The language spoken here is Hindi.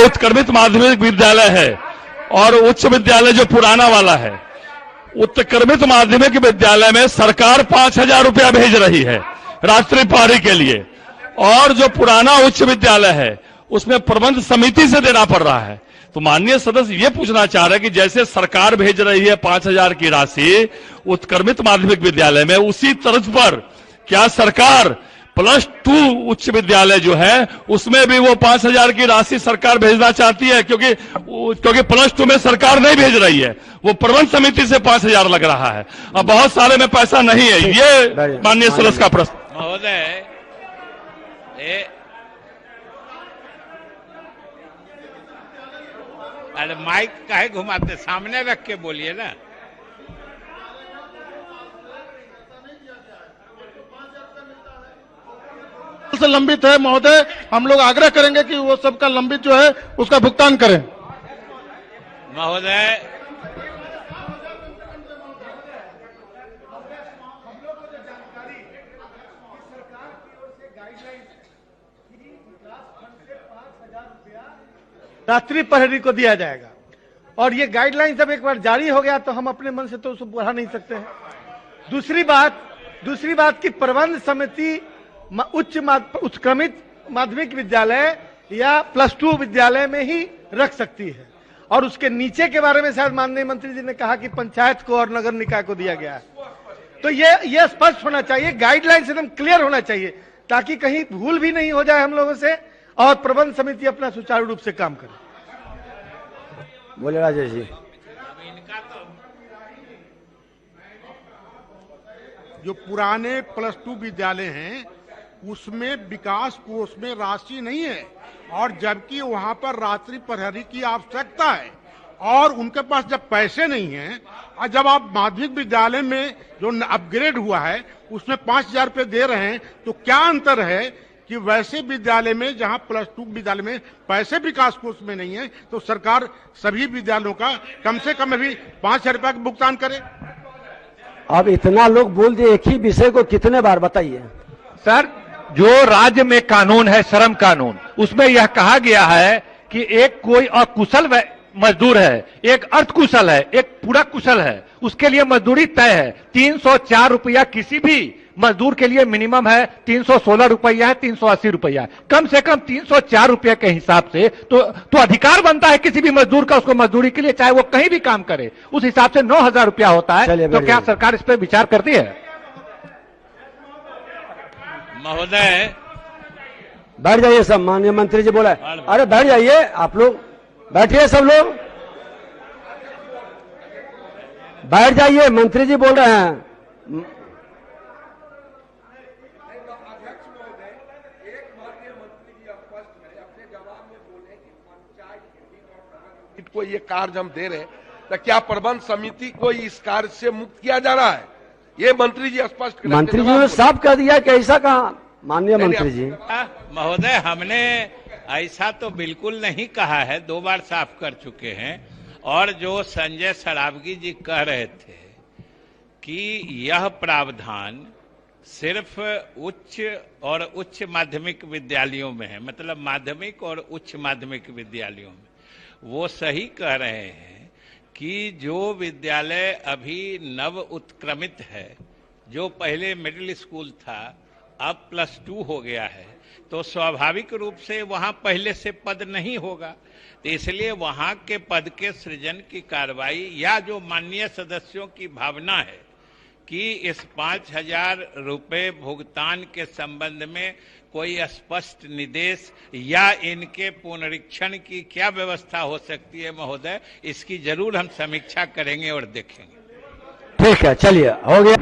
उत्क्रमित माध्यमिक विद्यालय है और उच्च विद्यालय जो पुराना वाला है, उत्क्रमित माध्यमिक विद्यालय में सरकार 5,000 रुपया भेज रही है रात्रि पारी के लिए, और जो पुराना उच्च विद्यालय है उसमें प्रबंध समिति से देना पड़ रहा है। तो माननीय सदस्य ये पूछना चाह रहे हैं कि जैसे सरकार भेज रही है 5,000 की राशि उत्क्रमित माध्यमिक विद्यालय में, उसी तर्ज पर क्या सरकार +2 उच्च विद्यालय जो है उसमें भी वो 5,000 की राशि सरकार भेजना चाहती है? क्योंकि +2 में सरकार नहीं भेज रही है, वो प्रबंध समिति से 5,000 लग रहा है, अब बहुत सारे में पैसा नहीं है। ये माननीय सदस्य का प्रश्न। महोदय, अरे माइक काहे घुमाते, सामने रख के बोलिए ना। से लंबित है महोदय, हम लोग आग्रह करेंगे कि वो सबका लंबित जो है उसका भुगतान करें। महोदय, रात्रि प्रहरी को दिया जाएगा, और ये गाइडलाइन जब एक बार जारी हो गया तो हम अपने मन से तो उसको बढ़ा नहीं सकते हैं। दूसरी बात कि प्रबंध समिति उत्क्रमित माध्यमिक विद्यालय या +2 विद्यालय में ही रख सकती है, और उसके नीचे के बारे में शायद माननीय मंत्री जी ने कहा कि पंचायत को और नगर निकाय को दिया गया है। तो ये स्पष्ट होना चाहिए, गाइडलाइन एकदम क्लियर होना चाहिए, ताकि कहीं भूल भी नहीं हो जाए हम लोगों से, और प्रबंध समिति अपना सुचारू रूप से काम करे। बोले राजेश जी। जो पुराने +2 विद्यालय हैं उसमें विकास कोष में राशि नहीं है, और जबकि वहां पर रात्रि प्रहरी की आवश्यकता है, और उनके पास जब पैसे नहीं हैं, और जब आप माध्यमिक विद्यालय में जो अपग्रेड हुआ है उसमें 5,000 रुपये दे रहे हैं, तो क्या अंतर है कि वैसे विद्यालय में जहां +2 विद्यालय में पैसे विकास कोष में नहीं है, तो सरकार सभी विद्यालयों का कम से कम अभी 5,000 रुपये का भुगतान करे। अब इतना लोग बोल दिए, एक ही विषय को कितने बार बताइए सर। जो राज्य में कानून है, श्रम कानून, उसमें यह कहा गया है कि एक कोई अकुशल मजदूर है, एक अर्धकुशल है, एक पूरा कुशल है, उसके लिए मजदूरी तय है 304 रुपया। किसी भी मजदूर के लिए मिनिमम है 316 रुपया है, 380 रुपया है, कम से कम 304 रुपया के हिसाब से तो अधिकार बनता है किसी भी मजदूर का उसको मजदूरी के लिए, चाहे वो कहीं भी काम करे, उस हिसाब से 9,000 रुपया होता है। तो क्या सरकार इस पर विचार करती है? महोदय, बैठ जाइए सब, माननीय मंत्री जी बोला। अरे बैठ जाइए, आप लोग बैठिए, सब लोग बैठ जाइए, मंत्री जी बोल रहे हैं। को ये कार्य हम दे रहे हैं, तो क्या प्रबंध समिति को इस कार्य से मुक्त किया जा रहा है? ये मंत्री जी स्पष्ट करें। मंत्री जी ने साफ कर दिया कि ऐसा कहा, माननीय मंत्री जी। महोदय, हमने ऐसा तो बिल्कुल नहीं कहा है, 2 बार साफ कर चुके हैं। और जो संजय सरावगी जी कह रहे थे कि यह प्रावधान सिर्फ उच्च और उच्च माध्यमिक विद्यालयों में है, मतलब माध्यमिक और उच्च माध्यमिक विद्यालयों में, वो सही कह रहे हैं कि जो विद्यालय अभी नव उत्क्रमित है, जो पहले मिडिल स्कूल था अब +2 हो गया है, तो स्वाभाविक रूप से वहां पहले से पद नहीं होगा, तो इसलिए वहां के पद के सृजन की कार्रवाई, या जो माननीय सदस्यों की भावना है कि इस 5,000 रुपये भुगतान के संबंध में कोई स्पष्ट निर्देश या इनके पुनरीक्षण की क्या व्यवस्था हो सकती है महोदय, इसकी जरूर हम समीक्षा करेंगे और देखेंगे। ठीक है, चलिए, हो गया।